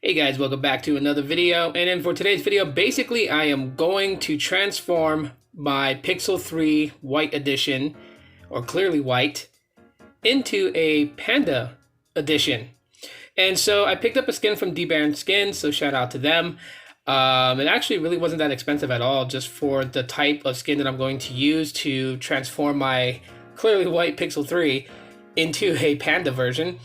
Hey guys, welcome back to another video. And then for today's video, basically I am going to transform my Pixel 3 White Edition, or clearly white, into a Panda Edition. And so I picked up a skin from D-Baron Skins, so shout out to them. It actually really wasn't that expensive at all, just for the type of skin that I'm going to use to transform my clearly white Pixel 3 into a Panda version.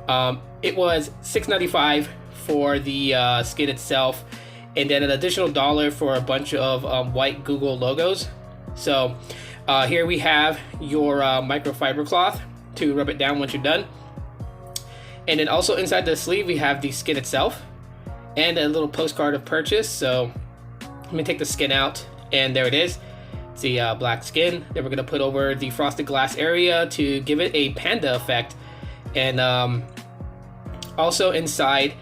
It was $6.95 for the skin itself, and then an additional $1 for a bunch of white Google logos. So here we have your microfiber cloth to rub it down once you're done. And then also inside the sleeve we have the skin itself and a little postcard of purchase. So let me take the skin out, and there it is. It's the black skin. Then we're gonna put over the frosted glass area to give it a panda effect. And also inside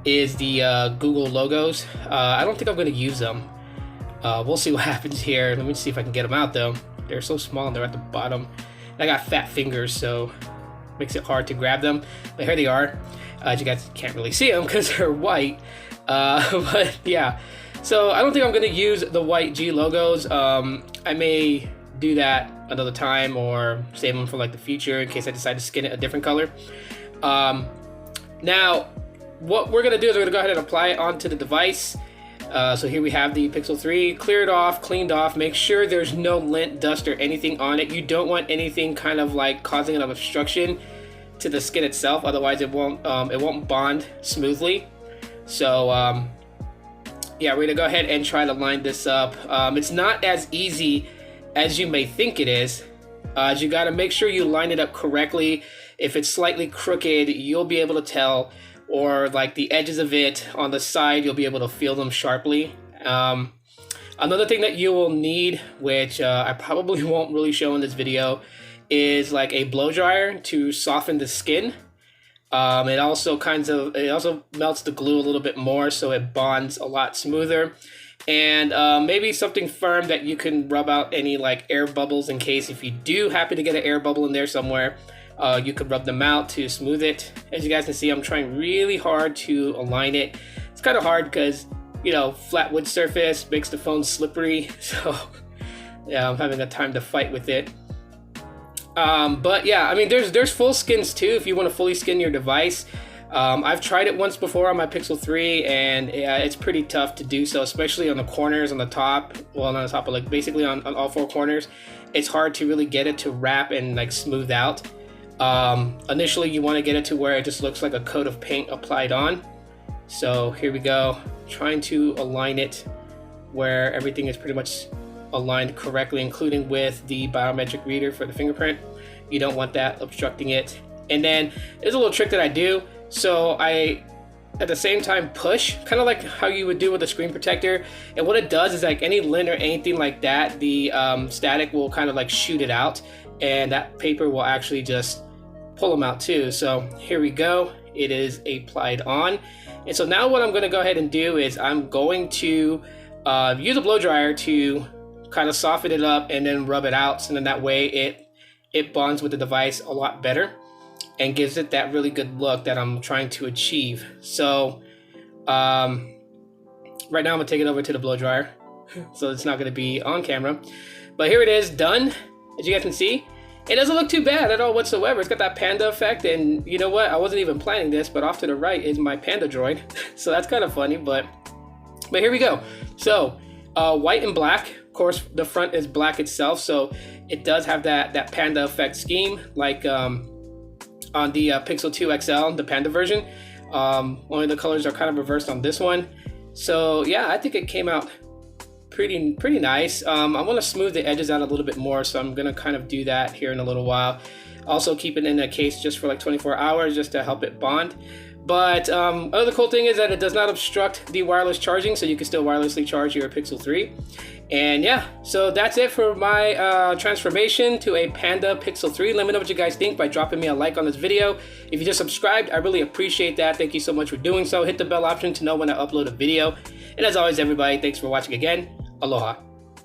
is the Google logos. I don't think I'm gonna use them. We'll see what happens here. Let me see if I can get them out though. They're so small and they're at the bottom. I got fat fingers, so makes it hard to grab them. But here they are. You guys can't really see them because they're white. But yeah, so I don't think I'm gonna use the white G logos. I may do that another time or save them for like the future in case I decide to skin it a different color. Now, what we're gonna do is we're gonna go ahead and apply it onto the device. So here we have the Pixel 3, cleared off, cleaned off. Make sure there's no lint, dust, or anything on it. You don't want anything kind of like causing an obstruction to the skin itself, otherwise it won't bond smoothly. So yeah, we're gonna go ahead and try to line this up. It's not as easy as you may think it is. You gotta make sure you line it up correctly. If it's slightly crooked, you'll be able to tell, or like the edges of it on the side, you'll be able to feel them sharply. Another thing that you will need, which I probably won't really show in this video, is like a blow dryer to soften the skin. It also melts the glue a little bit more, so it bonds a lot smoother. And maybe something firm that you can rub out any like air bubbles, in case if you do happen to get an air bubble in there somewhere. You could rub them out to smooth it. As you guys can see, I'm trying really hard to align it. It's kind of hard because, you know, flat wood surface makes the phone slippery. So yeah, I'm having a time to fight with it. But yeah, I mean, there's full skins too if you want to fully skin your device. I've tried it once before on my Pixel 3, and yeah, it's pretty tough to do so, especially on the corners, on the top. Well, not on the top, but like basically on all four corners. It's hard to really get it to wrap and like smooth out. Initially you want to get it to where it just looks like a coat of paint applied on. So here we go, trying to align it where everything is pretty much aligned correctly, including with the biometric reader for the fingerprint. You don't want that obstructing it. And then there's a little trick that I do. So I at the same time push, kind of like how you would do with a screen protector. And what it does is like any lint or anything like that, the static will kind of like shoot it out, and that paper will actually just pull them out too. So here we go, it is applied on. And so now what I'm going to go ahead and do is I'm going to use a blow dryer to kind of soften it up and then rub it out, so then that way it bonds with the device a lot better and gives it that really good look that I'm trying to achieve. So right now I'm gonna take it over to the blow dryer, so it's not gonna be on camera, but here it is done. As you guys can see, it doesn't look too bad at all whatsoever. It's got that panda effect, and you know what, I wasn't even planning this, but off to the right is my panda droid. So that's kind of funny, but here we go. So white and black, of course the front is black itself, so it does have that panda effect scheme, like on the Pixel 2 XL, the Panda version. Only the colors are kind of reversed on this one. So yeah, I think it came out pretty nice. I want to smooth the edges out a little bit more, so I'm gonna kind of do that here in a little while. Also keep it in a case just for like 24 hours just to help it bond. But another cool thing is that it does not obstruct the wireless charging, so you can still wirelessly charge your Pixel 3. And yeah, so that's it for my transformation to a Panda Pixel 3. Let me know what you guys think by dropping me a like on this video. If you just subscribed, I really appreciate that. Thank you so much for doing so. Hit the bell option to know when I upload a video. And as always, everybody, thanks for watching again. Aloha.